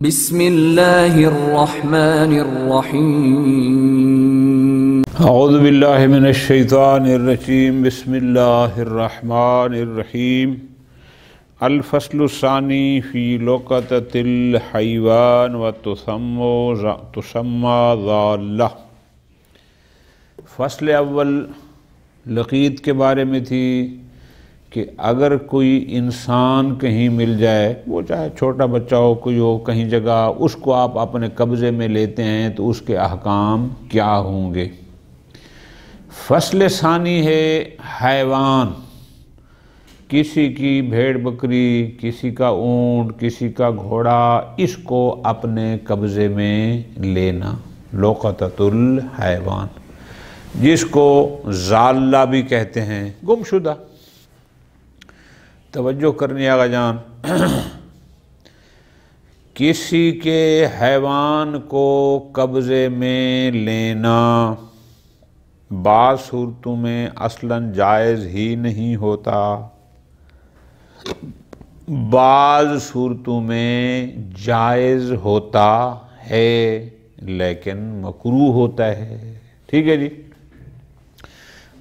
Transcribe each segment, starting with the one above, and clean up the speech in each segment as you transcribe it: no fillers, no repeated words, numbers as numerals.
بسم اللہ الرحمن الرحیم اعوذ باللہ من الشیطان الرجیم بسم اللہ الرحمن الرحیم الفصل الثانی فی لقطۃ الحیوان وتسمى ضالہ۔ فصل اول لقیط کے بارے میں تھی کہ اگر کوئی انسان کہیں مل جائے، وہ چاہے چھوٹا بچہ ہو، کوئی ہو کہیں جگہ، اس کو آپ اپنے قبضے میں لیتے ہیں تو اس کے احکام کیا ہوں گے۔ فصل ثانی ہے حیوان، کسی کی بھیڑ بکری، کسی کا اونٹ، کسی کا گھوڑا، اس کو اپنے قبضے میں لینا، لقطۃ الحیوان، جس کو ضالہ بھی کہتے ہیں، گمشدہ۔ توجہ کرنی آقا جان، کسی کے حیوان کو قبضے میں لینا بعض صورتوں میں اصلاً جائز ہی نہیں ہوتا، بعض صورتوں میں جائز ہوتا ہے لیکن مکروہ ہوتا ہے، ٹھیک ہے جی،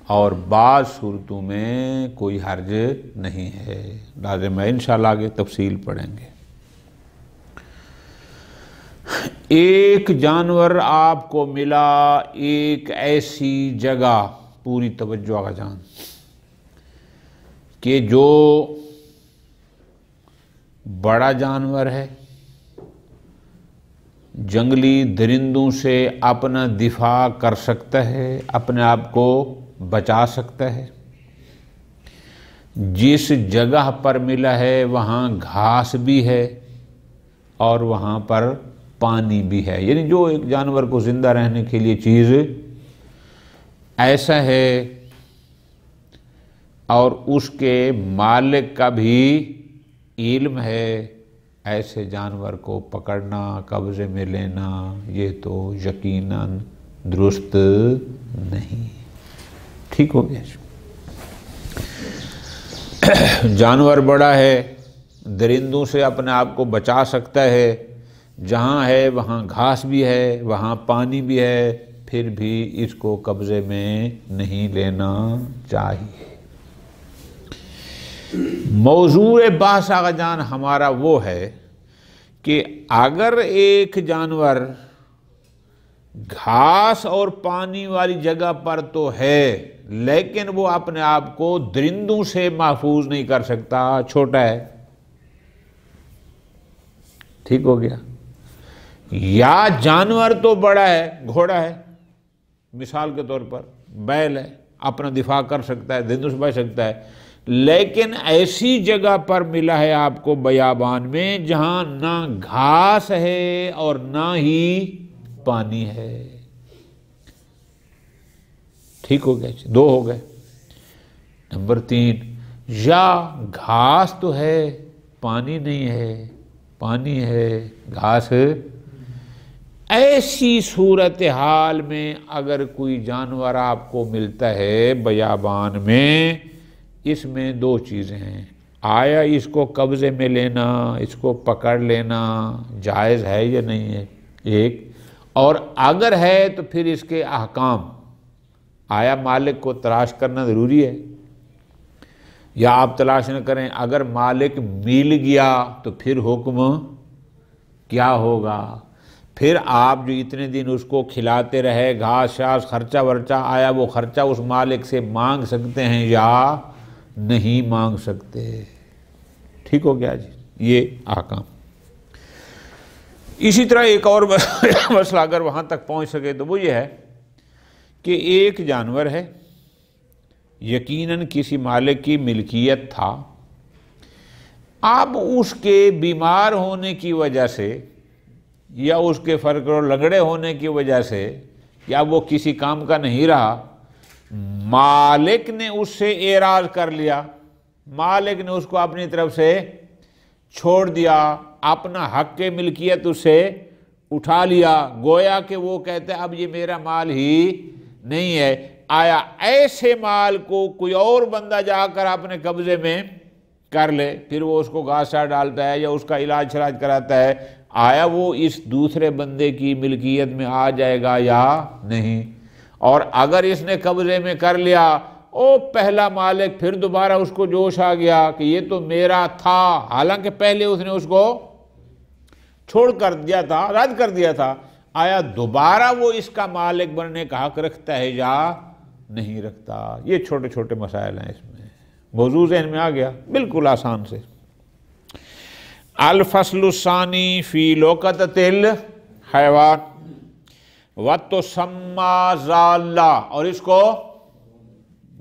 اور بعض صورتوں میں کوئی حرج نہیں ہے، لازم ہے، انشاءاللہ آگے تفصیل پڑھیں گے۔ ایک جانور آپ کو ملا ایک ایسی جگہ، پوری توجہ آقا جان، کہ جو بڑا جانور ہے، جنگلی درندوں سے اپنا دفاع کر سکتا ہے، اپنے آپ کو بچا سکتا ہے، جس جگہ پر ملا ہے وہاں گھاس بھی ہے اور وہاں پر پانی بھی ہے، یعنی جو ایک جانور کو زندہ رہنے کے لیے چیز ایسا ہے، اور اس کے مالک کا بھی علم ہے، ایسے جانور کو پکڑنا، قبضے میں لینا، یہ تو یقیناً درست نہیں، ٹھیک ہو گیا۔ جانور بڑا ہے، درندوں سے اپنے آپ کو بچا سکتا ہے، جہاں ہے وہاں گھاس بھی ہے، وہاں پانی بھی ہے، پھر بھی اس کو قبضے میں نہیں لینا چاہیے۔ موضوع بحث آقا جان ہمارا وہ ہے کہ اگر ایک جانور گھاس اور پانی والی جگہ پر تو ہے لیکن وہ اپنے آپ کو درندوں سے محفوظ نہیں کر سکتا، چھوٹا ہے، ٹھیک ہو گیا، یا جانور تو بڑا ہے، گھوڑا ہے مثال کے طور پر، بیل ہے، اپنا دفاع کر سکتا ہے، درندوں سے بچ سکتا ہے، لیکن ایسی جگہ پر ملا ہے آپ کو بیابان میں جہاں نہ گھاس ہے اور نہ ہی پانی ہے، ٹھیک ہو گیا، دو ہو گئے۔ نمبر 3، یا گھاس تو ہے پانی نہیں ہے، پانی ہے گھاس ہے، ایسی صورتحال میں اگر کوئی جانور آپ کو ملتا ہے بیابان میں، اس میں دو چیزیں ہیں، آیا اس کو قبضے میں لینا، اس کو پکڑ لینا جائز ہے یا نہیں ہے، ایک، اور اگر ہے تو پھر اس کے احکام، آیا مالک کو تلاش کرنا ضروری ہے یا آپ تلاش نہ کریں، اگر مالک مل گیا تو پھر حکم کیا ہوگا، پھر آپ جو اتنے دن اس کو کھلاتے رہے، گھاس شاس خرچہ ورچہ، آیا وہ خرچہ اس مالک سے مانگ سکتے ہیں یا نہیں مانگ سکتے، ٹھیک ہو گیا جی، یہ احکام۔ اسی طرح ایک اور مسئلہ اگر وہاں تک پہنچ سکے تو وہ یہ ہے کہ ایک جانور ہے، یقیناً کسی مالک کی ملکیت تھا، اب اس کے بیمار ہونے کی وجہ سے یا اس کے فرقڑ لنگڑے ہونے کی وجہ سے یا وہ کسی کام کا نہیں رہا، مالک نے اس سے اعراض کر لیا، مالک نے اس کو اپنی طرف سے چھوڑ دیا، اپنا حق کے ملکیت اس سے اٹھا لیا، گویا کہ وہ کہتے اب یہ میرا مال ہی نہیں ہے، آیا ایسے مال کو کوئی اور بندہ جا کر اپنے قبضے میں کر لے، پھر وہ اس کو گھاس ڈالتا ہے یا اس کا علاج شلاج کراتا ہے، آیا وہ اس دوسرے بندے کی ملکیت میں آ جائے گا یا نہیں، اور اگر اس نے قبضے میں کر لیا، او پہلا مالک پھر دوبارہ اس کو جوش آ گیا کہ یہ تو میرا تھا، حالانکہ پہلے اس نے اس کو چھوڑ کر دیا تھا، رد کر دیا تھا، آیا دوبارہ وہ اس کا مالک بننے کا حق رکھتا ہے یا نہیں رکھتا؟ یہ چھوٹے چھوٹے مسائل ہیں، اس میں موضوع ذہن میں آ گیا بالکل آسان سے۔ الفصل الثانی فی لوقطۃ الحیوان وتسمى ضالہ، اور اس کو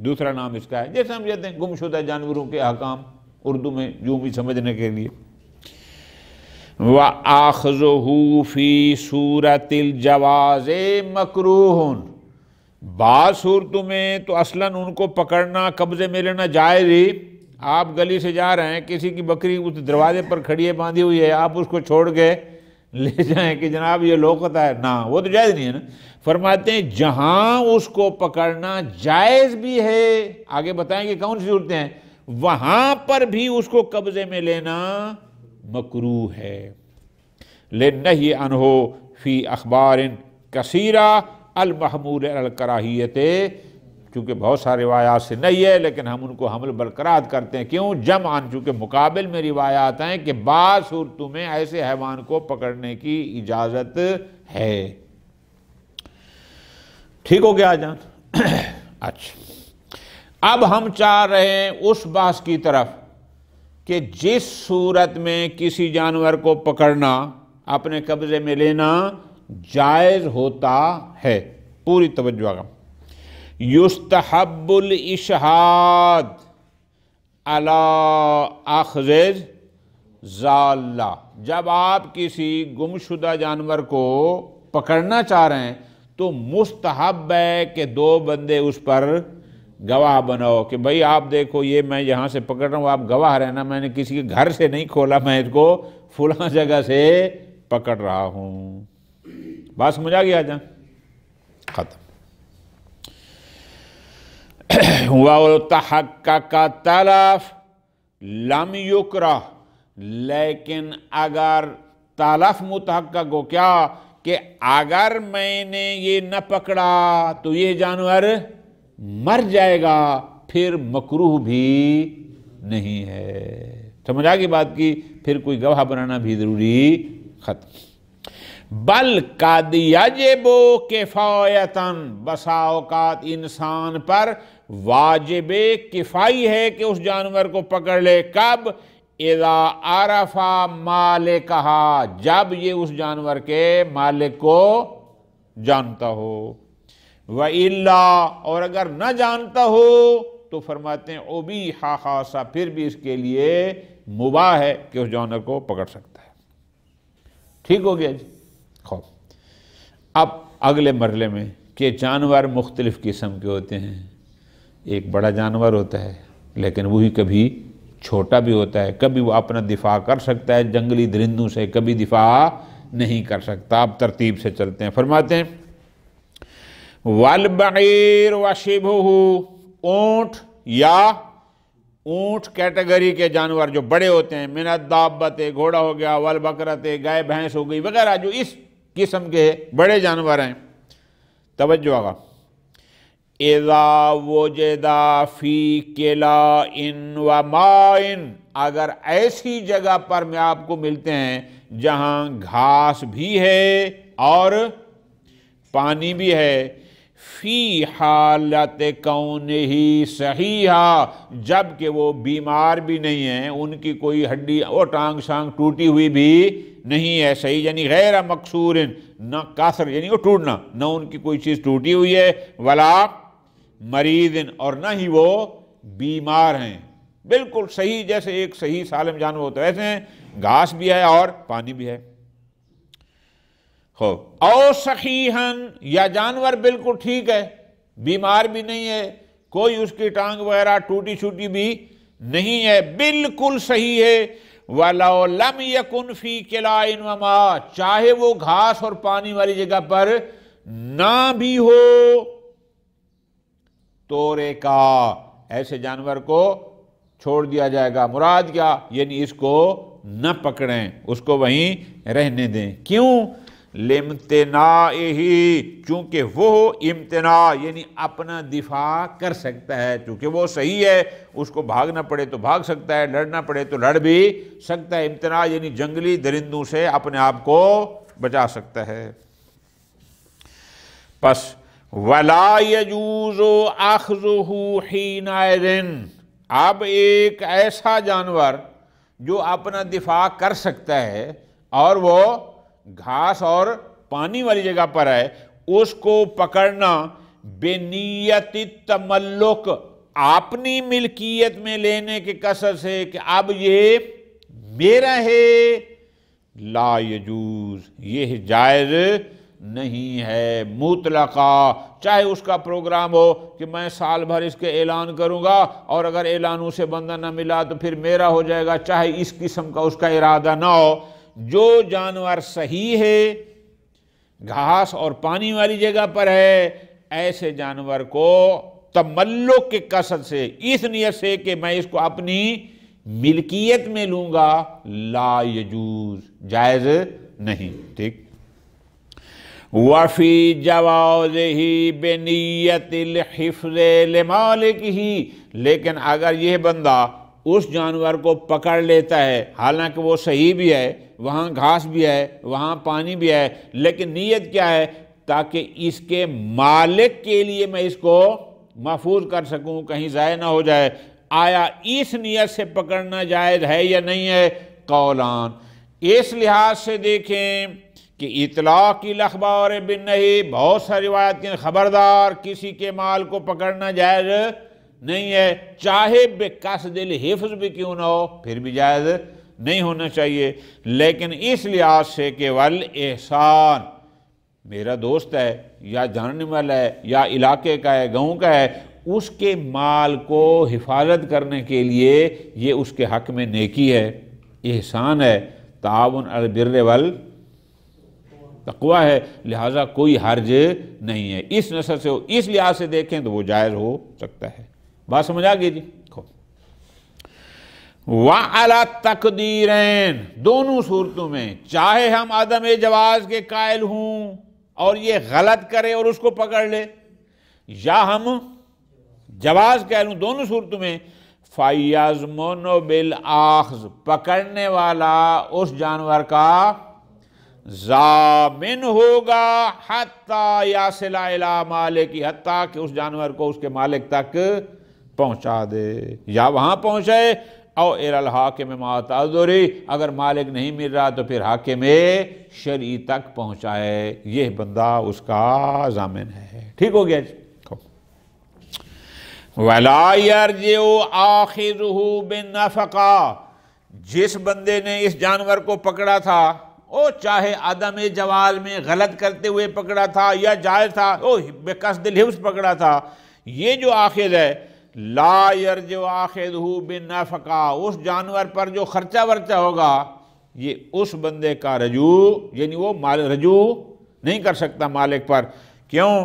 دوسرا نام اس کا ہے، جیسے ہم کہتے ہیں گمشدہ جانوروں کے احکام، اردو میں یوں بھی سمجھنے کے لیے۔ وَآخْذُهُ فِي صُورَةِ الْجَوَازِ مَكْرُوهٌ، بعض صورتوں میں تو اصلاً ان کو پکڑنا، قبضے میں لینا جائز ہی۔ آپ گلی سے جا رہے ہیں، کسی کی بکری اس دروازے پر کھڑی ہے، باندھی ہوئی ہے، آپ اس کو چھوڑ کے لے جائیں کہ جناب یہ لوقطہ ہے، نہ، وہ تو جائز نہیں ہے نا۔ فرماتے ہیں جہاں اس کو پکڑنا جائز بھی ہے، آگے بتائیں کہ کون سی صورتیں ہیں، وہاں پر بھی اس کو قبضے میں لینا مکروہ ہے۔ لِلنَّهْيِ عَنْهُ فِي أَخْبَارٍ كَثِيرَةٍ الْمَحْمُولِ عَلَى الْكَرَاهِيَّةِ، چونکہ بہت سارے روایات سے نہیں ہے لیکن ہم ان کو حمل برقرار کرتے ہیں، کیوں؟ جمعاً، چونکہ مقابل میں روایات ہیں کہ بعض صورتوں میں ایسے حیوان کو پکڑنے کی اجازت ہے۔ ٹھیک ہو گیا جان؟ اچھا، اب ہم چاہ رہے ہیں اس بحث کی طرف کہ جس صورت میں کسی جانور کو پکڑنا، اپنے قبضے میں لینا جائز ہوتا ہے، پوری توجہ کا، یستحب الاشہاد علی اخذ ضالہ، جب آپ کسی گمشدہ جانور کو پکڑنا چاہ رہے ہیں تو مستحب ہے کہ دو بندے اس پر گواہ بناؤ کہ بھائی آپ دیکھو یہ میں یہاں سے پکڑ رہا ہوں، آپ گواہ رہنا، میں نے کسی کے گھر سے نہیں کھولا، میں اس کو فلاں جگہ سے پکڑ رہا ہوں۔ بات سمجھ آ گیا جان؟ ختم۔ وَتَحَقَّقَ تَلَف لَمْ يُكْرَهْ، لیکن اگر تلف متحقق ہو، کیا کہ اگر میں نے یہ نہ پکڑا تو یہ جانور مر جائے گا، پھر مکروہ بھی نہیں ہے۔ سمجھ آ گئی بات کی؟ پھر کوئی گواہ بنانا بھی ضروری ختم۔ بل قد یجب کفایتاً، بسا اوقات انسان پر واجب کفائی ہے کہ اس جانور کو پکڑ لے، کب؟ اذا عرف مالکہا، جب یہ اس جانور کے مالک کو جانتا ہو، وَإِلَّا، اور اگر نہ جانتا ہو تو فرماتے ہیں اُبیح خاصہ، پھر بھی اس کے لیے مباح ہے کہ اس جانور کو پکڑ سکتا ہے۔ ٹھیک ہو گیا جی؟ خوب، اب اگلے مرحلے میں کہ جانور مختلف قسم کے ہوتے ہیں، ایک بڑا جانور ہوتا ہے لیکن وہی کبھی چھوٹا بھی ہوتا ہے، کبھی وہ اپنا دفاع کر سکتا ہے جنگلی درندوں سے، کبھی دفاع نہیں کر سکتا۔ اب ترتیب سے چلتے ہیں، فرماتے ہیں والبعیر وشبہہ، اونٹ یا اونٹ کیٹیگری کے جانور جو بڑے ہوتے ہیں، من الدابۃ، گھوڑا ہو گیا، والبقرۃ، گائے بھینس ہو گئی وغیرہ، جو اس قسم کے بڑے جانور ہیں، توجہ آگا، اذا وجد فی قلاء و ماء، اگر ایسی جگہ پر میں آپ کو ملتے ہیں جہاں گھاس بھی ہے اور پانی بھی ہے، فی حالت کونہ صحیحا، جب کہ وہ بیمار بھی نہیں ہیں، ان کی کوئی ہڈی اور ٹانگ شانگ ٹوٹی ہوئی بھی نہیں ہے، صحیح یعنی غیر مکسور، نہ کسر یعنی وہ ٹوٹنا، نہ ان کی کوئی چیز ٹوٹی ہوئی ہے، ولا مریض، اور نہ ہی وہ بیمار ہیں، بالکل صحیح، جیسے ایک صحیح سالم جانور ہوتا ہے ویسے ہیں، گھاس بھی ہے اور پانی بھی ہے۔ او صحیحاً، یا جانور بالکل ٹھیک ہے، بیمار بھی نہیں ہے، کوئی اس کی ٹانگ وغیرہ ٹوٹی چھوٹی بھی نہیں ہے، بالکل صحیح ہے، وَلَوْ لَمْ يَكُنْ فِي قِلَاءٍ وَمَاءٍ، چاہے وہ گھاس اور پانی والی جگہ پر نہ بھی ہو، تورے کا، ایسے جانور کو چھوڑ دیا جائے گا۔ مراد کیا؟ یعنی اس کو نہ پکڑیں، اس کو وہیں رہنے دیں۔ کیوں؟ لِامْتِنَائِهِ، چونکہ وہ امتناع یعنی اپنا دفاع کر سکتا ہے، چونکہ وہ صحیح ہے، اس کو بھاگنا پڑے تو بھاگ سکتا ہے، لڑنا پڑے تو لڑ بھی سکتا ہے۔ امتناع یعنی جنگلی درندوں سے اپنے آپ کو بچا سکتا ہے۔ پس وَلَا يَجُوزُ أَخْذُهُ حِينَئِذٍ، اب ایک ایسا جانور جو اپنا دفاع کر سکتا ہے اور وہ گھاس اور پانی والی جگہ پر ہے، اس کو پکڑنا بنیت التملک، اپنی ملکیت میں لینے کے قصد سے کہ اب یہ میرا ہے، لا یجوز، یہ جائز نہیں ہے مطلقہ۔ چاہے اس کا پروگرام ہو کہ میں سال بھر اس کے اعلان کروں گا اور اگر اعلانوں سے بندہ نہ ملا تو پھر میرا ہو جائے گا، چاہے اس قسم کا اس کا ارادہ نہ ہو، جو جانور صحیح ہے، گھاس اور پانی والی جگہ پر ہے، ایسے جانور کو تملک کے قصد سے، اس نیت سے کہ میں اس کو اپنی ملکیت میں لوں گا، لا یجوز، جائز نہیں۔ ٹھیک۔ وَفِي جَوَازِهِ بِنِيَّةِ الْحِفْظِ لِمَالِكِهِ، لیکن اگر یہ بندہ اس جانور کو پکڑ لیتا ہے، حالانکہ وہ صحیح بھی ہے، وہاں گھاس بھی ہے، وہاں پانی بھی ہے، لیکن نیت کیا ہے؟ تاکہ اس کے مالک کے لیے میں اس کو محفوظ کر سکوں، کہیں ضائع نہ ہو جائے۔ آیا اس نیت سے پکڑنا جائز ہے یا نہیں ہے؟ قولان۔ اس لحاظ سے دیکھیں کہ اطلاق الاخبار بالنہی، بہت ساری روایت کے خبردار کسی کے مال کو پکڑنا جائز نہیں ہے، چاہے بقصد الحفظ بھی کیوں نہ ہو، پھر بھی جائز نہیں ہونا چاہیے۔ لیکن اس لحاظ سے کہ والاحسان، میرا دوست ہے یا جاننے والا ہے یا علاقے کا ہے، گاؤں کا ہے، اس کے مال کو حفاظت کرنے کے لیے یہ اس کے حق میں نیکی ہے، احسان ہے، تعاون علی البر والتقوی ہے، لہٰذا کوئی حرج نہیں ہے۔ اس نظر سے، اس لحاظ سے دیکھیں تو وہ جائز ہو سکتا ہے۔ بات سمجھ آ گئی جی؟ وَعَلَى التَّقْدِيرَيْن، دونوں صورتوں میں، چاہے ہم عدم جواز کے قائل ہوں اور یہ غلط کرے اور اس کو پکڑ لے، یا ہم جواز قائل ہوں، دونوں صورتوں میں فَيَضْمَنُ بِالْآخْذِ، پکڑنے والا اس جانور کا ضامن ہوگا حتیٰ یصل الی مالک، حتیٰ کہ اس جانور کو اس کے مالک تک پہنچا دے، یا وہاں پہنچے، او الی الحاکم مع تعذر، اگر مالک نہیں مل رہا تو پھر حاکم شرعی تک پہنچائے، یہ بندہ اس کا ضامن ہے۔ ٹھیک ہو گیا جی؟ وَلَا يَرْجِعُ آخِذُهُ بِالنَّفَقَةِ، جس بندے نے اس جانور کو پکڑا تھا، او چاہے عدم جواز میں غلط کرتے ہوئے پکڑا تھا یا جائز تھا، او بقصد الحفظ پکڑا تھا، یہ جو آخذ ہے، لا یرجع آخذہ بالنفقہ، اس جانور پر جو خرچہ ورچہ ہوگا یہ اس بندے کا رجوع، یعنی وہ رجوع نہیں کر سکتا مالک پر۔ کیوں؟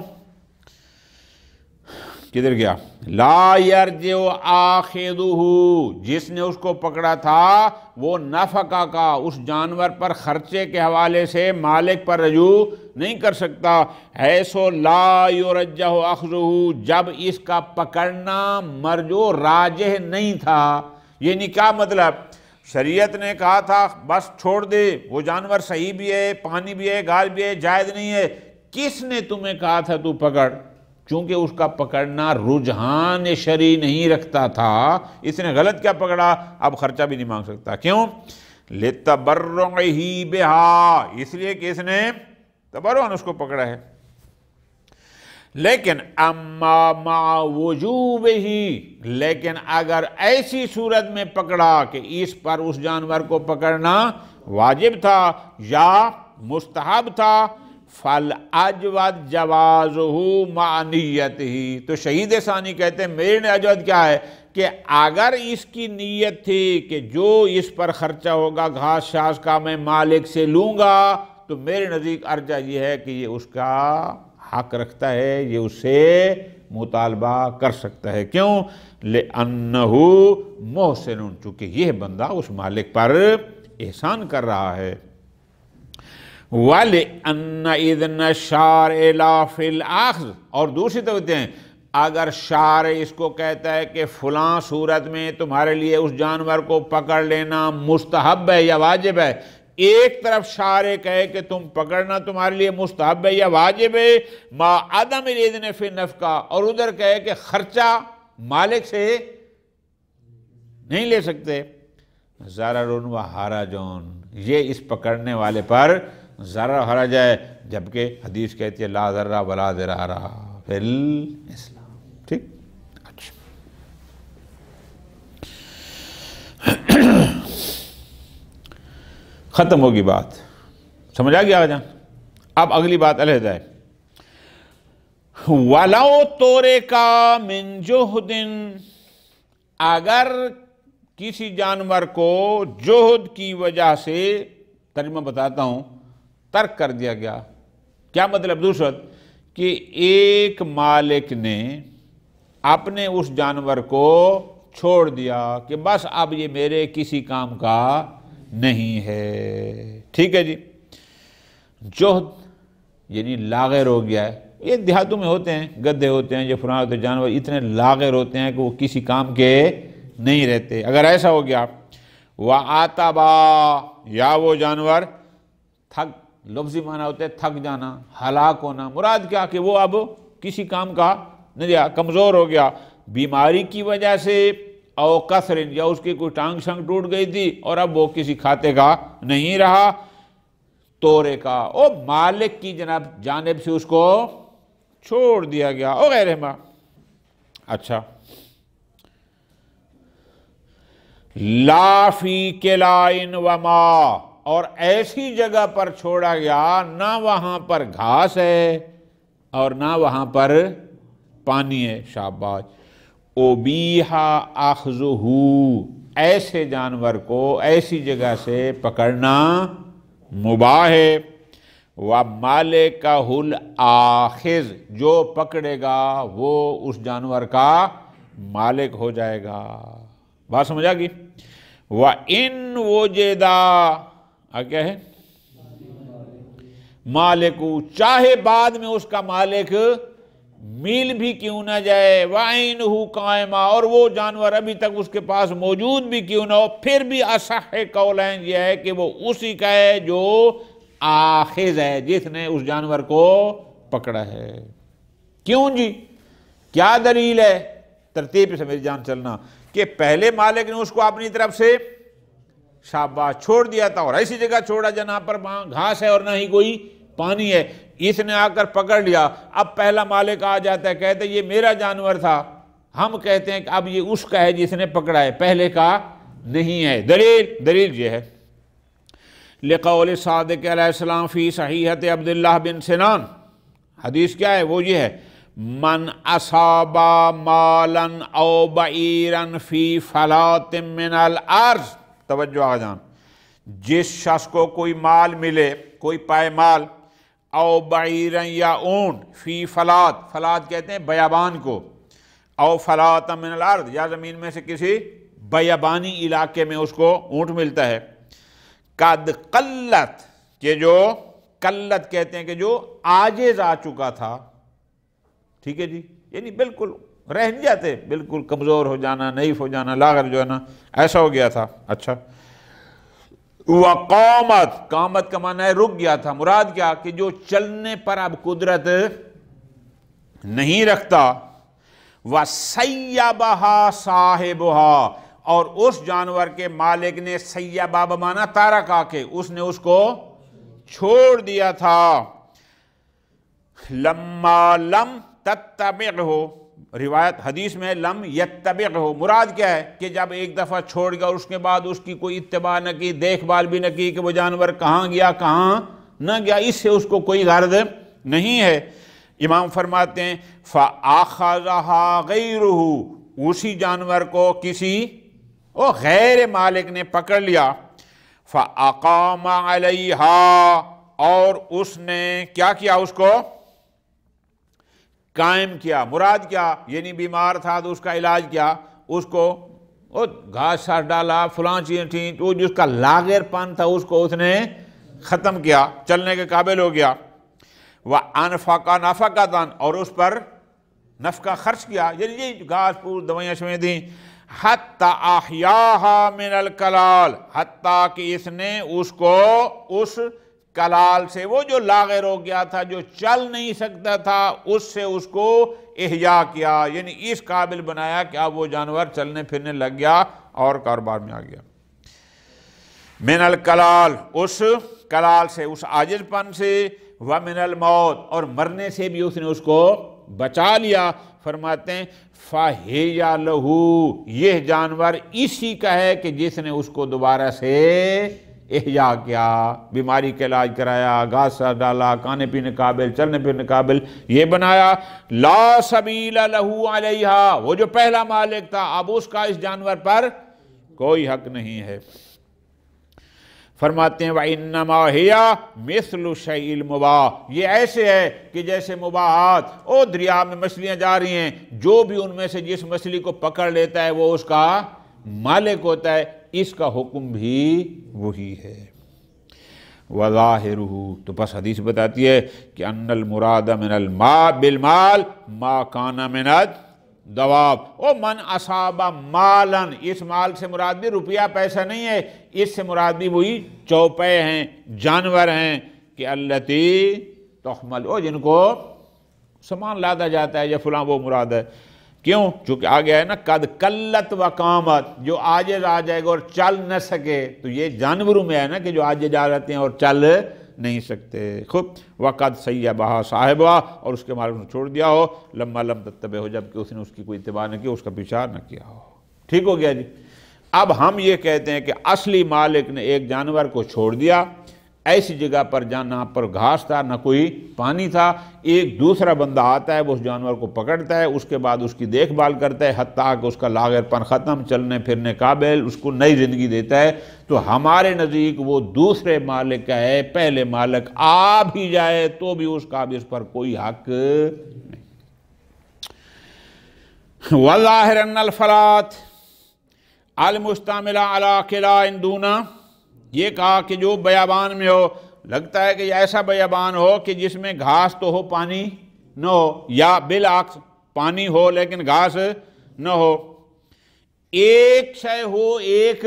کدھر گیا؟ لا یرجع آخذہ، جس نے اس کو پکڑا تھا وہ نفقہ کا، اس جانور پر خرچے کے حوالے سے مالک پر رجوع نہیں کر سکتا۔ ایسو لا یرجع اخذہ، جب اس کا پکڑنا مرجو راجح نہیں تھا۔ یعنی کیا مطلب؟ شریعت نے کہا تھا بس چھوڑ دے، وہ جانور صحیح بھی ہے، پانی بھی ہے، گھاس بھی ہے، جائز نہیں ہے۔ کس نے تمہیں کہا تھا تو پکڑ؟ چونکہ اس کا پکڑنا رجحان شرعی نہیں رکھتا تھا، اس نے غلط کیا پکڑا، اب خرچہ بھی نہیں مانگ سکتا۔ کیوں؟ لِتَبَرُّعِهِ بِهَا، اس لیے کہ اس نے تبرعاً اس کو پکڑا ہے۔ لیکن اما مع وجوبہ، لیکن اگر ایسی صورت میں پکڑا کہ اس پر اس جانور کو پکڑنا واجب تھا یا مستحب تھا، فَالْأَجْوَدْ جَوَازُهُ مَعَ نِيَّتِهِ، تو شہید ثانی کہتے ہیں میرے اجود کیا ہے کہ اگر اس کی نیت تھی کہ جو اس پر خرچہ ہوگا گھاس شاس کا میں مالک سے لوں گا، تو میرے نزدیک ارجح یہ ہے کہ یہ اس کا حق رکھتا ہے، یہ اس سے مطالبہ کر سکتا ہے۔ کیوں؟ لِأَنَّهُ مُحْسِنٌ، چونکہ یہ بندہ اس مالک پر احسان کر رہا ہے۔ وَلِأَنَّ إِذْنَ الشَّارِعِ لَا فِي الْأَخْذِ، اور دوسری طرف ہیں اگر شارع اس کو کہتا ہے کہ فلاں صورت میں تمہارے لیے اس جانور کو پکڑ لینا مستحب ہے یا واجب ہے، ایک طرف شارع کہے کہ تم پکڑنا تمہارے لیے مستحب ہے یا واجب ہے ما عدم الاذن فی النفقہ، اور ادھر کہے کہ خرچہ مالک سے نہیں لے سکتے، ضرر و حرج، یہ اس پکڑنے والے پر ضرر حرج ہے، جبکہ حدیث کہتی ہے لا ضرر ولا ضرار فی الاسلام۔ ٹھیک، اچھا ختم ہوگی بات، سمجھ آ گیا آجان؟ اب اگلی بات علیحدہ ہے، وَلَوْ تُرِكَ مِنْ جُهْدٍ، اگر کسی جانور کو جہد کی وجہ سے، ترجمہ بتاتا ہوں، ترک کر دیا گیا، کیا مطلب دوسرا کہ ایک مالک نے اپنے اس جانور کو چھوڑ دیا کہ بس اب یہ میرے کسی کام کا نہیں ہے، ٹھیک ہے جی، جہد یعنی لاغر ہو گیا ہے، یہ دیہاتوں میں ہوتے ہیں، گدھے ہوتے ہیں، یہ فلاں ہوتے ہیں، جانور اتنے لاغر ہوتے ہیں کہ وہ کسی کام کے نہیں رہتے، اگر ایسا ہو گیا وَعَتَبَا، یا وہ جانور تھک، لفظی معنی ہوتے ہیں تھک جانا، ہلاک ہونا، مراد کیا کہ وہ اب کسی کام کا نہیں رہا، کمزور ہو گیا، بیماری کی وجہ سے، او کثر، یا اس کی کوئی ٹانگ شنگ ٹوٹ گئی تھی اور اب وہ کسی کھاتے کا نہیں رہا، تورے کا، او مالک کی جانب سے اس کو چھوڑ دیا گیا، او غیر ما، اچھا، لا فی کلائن وما، اور ایسی جگہ پر چھوڑا گیا نہ وہاں پر گھاس ہے اور نہ وہاں پر پانی ہے، شاباش، اوبیہا اخذہ، ایسے جانور کو ایسی جگہ سے پکڑنا مباح ہے، وَمَالِكَهُ الْآخِذ، جو پکڑے گا وہ اس جانور کا مالک ہو جائے گا، بات سمجھ آ گئی، وَإِنْ وُجِدَا، کیا ہے مالکو، چاہے بعد میں اس کا مالک میل بھی کیوں نہ جائے، وَعَيْنُهُ قَائِمًا، اور وہ جانور ابھی تک اس کے پاس موجود بھی کیوں نہ ہو، پھر بھی اصح قولین یہ ہے کہ وہ اسی کا ہے جو آخذ ہے، جس نے اس جانور کو پکڑا ہے۔ کیوں جی، کیا دلیل ہے؟ ترتیب سے میری جان چلنا، کہ پہلے مالک نے اس کو اپنی طرف سے شاباش چھوڑ دیا تھا، اور ایسی جگہ چھوڑا جہاں پر گھاس ہے اور نہ ہی کوئی پانی ہے، اس نے آ کر پکڑ لیا، اب پہلا مالک آ جاتا ہے، کہتے ہیں یہ میرا جانور تھا، ہم کہتے ہیں کہ اب یہ اس کا ہے جس نے پکڑا ہے، پہلے کا نہیں ہے۔ دلیل یہ ہے، لقول صادق علیہ السلام فی صحیحۃ عبداللہ بن سنان، حدیث کیا ہے؟ وہ یہ ہے، من اصاب مالا او بعیرا فی فلاۃ من الارض، توجہ آجان، جس شخص کو کوئی مال ملے، کوئی پائے مال، او بعیرا یا اونٹ، فی فلاۃ، فلاۃ کہتے ہیں بیابان کو، او فلاۃ من الارض، یا زمین میں سے کسی بیابانی علاقے میں اس کو اونٹ ملتا ہے، قد قلت، کہ جو قلت کہتے ہیں کہ جو عاجز آ چکا تھا، ٹھیک ہے جی، یعنی بالکل رہ نہیں جاتے، بالکل کمزور ہو جانا، نحیف ہو جانا، لاغر جو ہے نا، ایسا ہو گیا تھا، اچھا، وقامت، قامت کا معنی ہے رک گیا تھا، مراد کیا کہ جو چلنے پر اب قدرت نہیں رکھتا، وَسَيَّبَهَا صَاحِبُهَا، اور اس جانور کے مالک نے سیبہ بمانا تارکا کے، اس نے اس کو چھوڑ دیا تھا، لما لم تتبعہ، روایت حدیث میں لم یتبعہ، مراد کیا ہے کہ جب ایک دفعہ چھوڑ گیا اور اس کے بعد اس کی کوئی اتباع نہ کی، دیکھ بھال بھی نہ کی کہ وہ جانور کہاں گیا کہاں نہ گیا، اس سے اس کو کوئی غرض نہیں ہے۔ امام فرماتے ہیں فَأَخَذَهَا غَيْرُهُ، اسی جانور کو کسی غیر مالک نے پکڑ لیا، فَأَقَامَ عَلَيْهَا، اور اس نے کیا کیا، اس کو قائم کیا، مراد کیا، یعنی بیمار تھا تو اس کا علاج کیا، اس کو وہ گھاس ساتھ ڈالا، فلاں چیزیں تھیں، تو جس کا لاغر پن تھا اس کو اس نے ختم کیا، چلنے کے قابل ہو گیا۔ وَأَنْفَقَ نَفَقَةً، اور اس پر نفقہ خرچ کیا، یعنی یہ گھاس پھوس دوائیاں شویں تھیں۔ حَتَّى أَحْيَاهَا مِنَ الْكَلَالِ، حتیٰ کہ اس نے اس کو اس کلال سے، وہ جو لاغر ہو گیا تھا، جو چل نہیں سکتا تھا، اس سے اس کو احیا کیا، یعنی اس قابل بنایا کہ اب وہ جانور چلنے پھرنے لگ گیا اور کاروبار میں آ گیا۔ من الکلال، اس کلال سے، اس عاجز پن سے، ومن الموت، اور مرنے سے بھی اس نے اس کو بچا لیا۔ فرماتے ہیں فَهِيَ لَهُ، یہ جانور اسی کا ہے کہ جس نے اس کو دوبارہ سے احیا کیا، بیماری کا علاج کرایا، گھاس ڈالا، کھانے پینے قابل، چلنے پھرنے قابل، یہ بنایا۔ لا سبیل لہ علیہا، وہ جو پہلا مالک تھا اب اس کا اس جانور پر کوئی حق نہیں ہے۔ فرماتے ہیں وَإِنَّمَا هِيَ مِثْلُ الشَّيْءِ الْمُبَاحِ، یہ ایسے ہے کہ جیسے مباحات، او دریا میں مچھلیاں جا رہی ہیں، جو بھی ان میں سے جس مچھلی کو پکڑ لیتا ہے وہ اس کا مالک ہوتا ہے، اس کا حکم بھی وہی ہے۔ وَظَاهِرُهُ، تو پس حدیث بتاتی ہے کہ ان المراد من الماء بالمال ما کان من الدواب، او من اصاب مالا، اس مال سے مراد بھی روپیہ پیسہ نہیں ہے، اس سے مراد بھی وہی چوپے ہیں، جانور ہیں کہ التی تحمل، او جن کو سامان لادا جاتا ہے، یا فلاں وہ مراد ہے۔ کیوں؟ چونکہ آگے ہے نا قد قلت و قامت، جو عاجز آ جائے گا اور چل نہ سکے، تو یہ جانوروں میں ہے نا کہ جو عاجز آ جاتے ہیں اور چل نہیں سکتے۔ خوب وقد سیبھا صاحبہ، اور اس کے مالک نے چھوڑ دیا ہو، لما لم تتبع ہو، جب کہ اس نے اس کی کوئی اتباع نہ کی، اس کا پیچھا نہ کیا ہو۔ ٹھیک ہو گیا جی۔ اب ہم یہ کہتے ہیں کہ اصلی مالک نے ایک جانور کو چھوڑ دیا ایسی جگہ پر جہاں پر گھاس تھا، نہ کوئی پانی تھا، ایک دوسرا بندہ آتا ہے، وہ اس جانور کو پکڑتا ہے، اس کے بعد اس کی دیکھ بھال کرتا ہے، حتیٰ کہ اس کا لاغر پن ختم، چلنے پھرنے قابل، اس کو نئی زندگی دیتا ہے، تو ہمارے نزدیک وہ دوسرے مالک کا ہے، پہلے مالک آ بھی جائے تو بھی اس کا بھی اس پر کوئی حق نہیں۔ وَظَاهِرَ أَنَّ الْفَلَاتِ الْمُسْتَعْمِلَ عَلَى قِلَاءٍ دُونَ، یہ کہا کہ جو بیابان میں ہو، لگتا ہے کہ ایسا بیابان ہو کہ جس میں گھاس تو ہو پانی نہ ہو، یا بالعکس پانی ہو لیکن گھاس نہ ہو، ایک شے ہو، ایک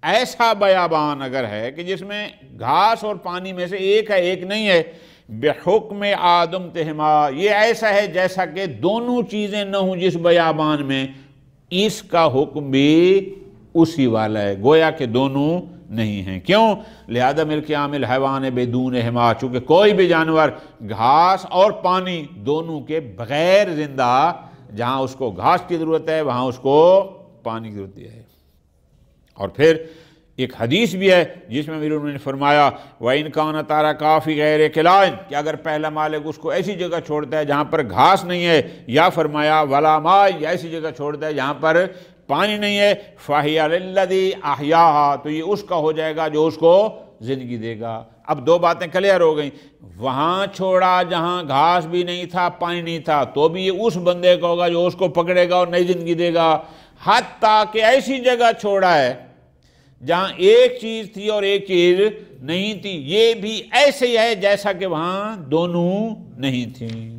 ایسا بیابان اگر ہے کہ جس میں گھاس اور پانی میں سے ایک ہے ایک نہیں ہے، بحکم آدم تہما، یہ ایسا ہے جیسا کہ دونوں چیزیں نہ ہوں جس بیابان میں، اس کا حکم بھی اسی والا ہے، گویا کہ دونوں نہیں ہیں۔ کیوں؟ لہذا ملک عامل حیوان بدون ہما، چونکہ کوئی بھی جانور گھاس اور پانی دونوں کے بغیر زندہ، جہاں اس کو گھاس کی ضرورت ہے وہاں اس کو پانی کی ضرورت ہے۔ اور پھر ایک حدیث بھی ہے جس میں میرے نے فرمایا وَإِنْ كَانَ تَرَكَا فِي غَيْرِ قِلَاءٍ، کہ اگر پہلا مالک اس کو ایسی جگہ چھوڑتا ہے جہاں پر گھاس نہیں ہے، یا فرمایا وَلَا مَاءٍ، یا ایسی جگہ چھوڑتا ہے جہاں پر پانی نہیں ہے، فَهِيَ لِلَّذِي أَحْيَاهَا، تو یہ اس کا ہو جائے گا جو اس کو زندگی دے گا۔ اب دو باتیں کلیئر ہو گئیں، وہاں چھوڑا جہاں گھاس بھی نہیں تھا پانی نہیں تھا تو بھی یہ اس بندے کا ہوگا جو اس کو پکڑے گا اور نئی زندگی دے گا، حتیٰ کہ ایسی جگہ چھوڑا ہے جہاں ایک چیز تھی اور ایک چیز نہیں تھی، یہ بھی ایسے ہی ہے جیسا کہ وہاں دونوں نہیں تھیں۔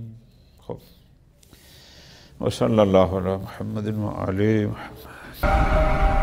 وصلی اللہ علی محمد وآلہ محمد۔